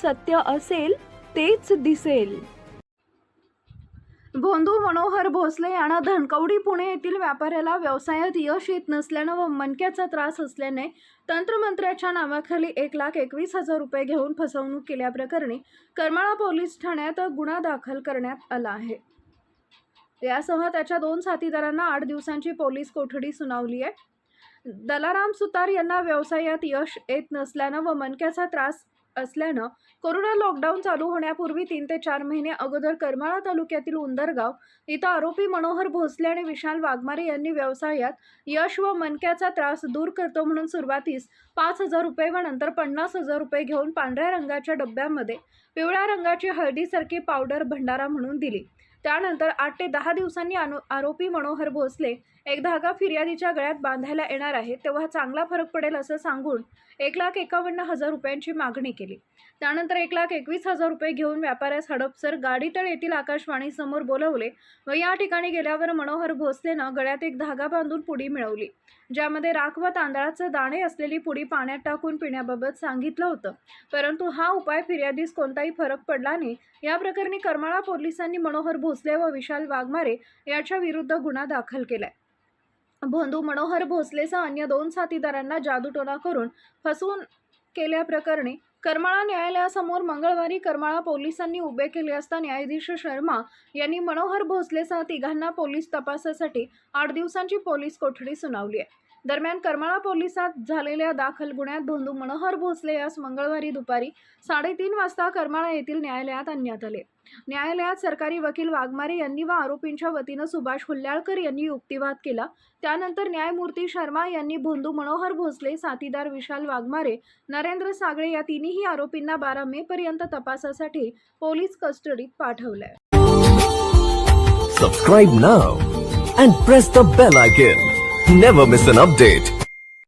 सत्य असेल तेच दिसेल. भोंदू मनोहर भोसले यांना धनकवडी पुणे येथील व्यापाऱ्याला व्यवसायात यश येत नसल्यानं व मणक्याचा त्रास असल्याने तंत्रमंत्र्याच्या नावाखाली 1,21,000 रुपये घेऊन फसवणूक केल्याप्रकरणी करमाळा पोलीस ठाण्यात गुन्हा दाखल करण्यात आला आहे. यासह त्याच्या 2 साथीदारांना 8 दिवसांची पोलीस कोठडी सुनावली आहे. दलाराम सुतार यांना व्यवसायात यश येत नसल्यानं व मणक्याचा त्रास असल्यानं कोरोना लॉकडाऊन चालू होण्यापूर्वी 3 ते 4 महिने अगोदर करमाळा तालुक्यातील उंदरगाव इथं आरोपी मनोहर भोसले आणि विशाल वाघमारे यांनी व्यवसायात यश व मणक्याचा त्रास दूर करतो म्हणून सुरुवातीस 5,000 रुपये व नंतर 50,000 रुपये घेऊन पांढऱ्या रंगाच्या डब्यामध्ये पिवळ्या रंगाची हळदीसारखी पावडर भंडारा म्हणून दिली. त्यानंतर 8 ते 10 दिवसांनी आरोपी मनोहर भोसले एक धागा फिर्यादीच्या गळ्यात बांधायला येणार आहे तेव्हा चांगला फरक पडेल असं सांगून 1,51,000 रुपयांची मागणी केली. त्यानंतर 1,21,000 रुपये घेऊन व्यापाऱ्यास हडपसर गाडीतळ येथील आकाशवाणी समोर बोलवले व या ठिकाणी गेल्यावर मनोहर भोसलेनं गळ्यात एक धागा बांधून पुडी मिळवली, ज्यामध्ये राख व तांदळाचे दाणे असलेली पुडी पाण्यात टाकून पिण्याबाबत सांगितलं होतं. परंतु हा उपाय फिर्यादीस कोणताही फरक पडला नाही. या प्रकरणी करमाळा पोलिसांनी मनोहर भोसले व विशाल वाघमारे याच्या विरुद्ध गुन्हा दाखल केलाय. भोंदू मनोहर भोसलेसह अन्य 2 साथीदारांना जादूटोणा करून फसवून केल्याप्रकरणी करमाळा न्यायालयासमोर मंगळवारी करमाळा पोलिसांनी उभे केले असता न्यायाधीश शर्मा यांनी मनोहर भोसलेसह तिघांना पोलीस तपासासाठी 8 दिवसांची पोलीस कोठडी सुनावली आहे. दरम्यान करमाळा पोलिसात झालेल्या दाखल गुन्ह्यात भोंदू मनोहर भोसले यास मंगळवारी दुपारी 3:30 वाजता करमाळा येथील न्यायालयात आणण्यात आले. न्यायालयात सरकारी वकील वाघमारे यांनी व आरोपींच्या वतीनं सुभाष हुल्ल्याळकर यांनी युक्तिवाद केला. त्यानंतर न्यायमूर्ती शर्मा यांनी भोंदू मनोहर भोसले, साथीदार विशाल वाघमारे, नरेंद्र सागळे या तिन्ही आरोपींना 12 मे पर्यंत तपासासाठी police कस्टडीत पाठवलंय. Subscribe now and press the bell icon. Never miss an update.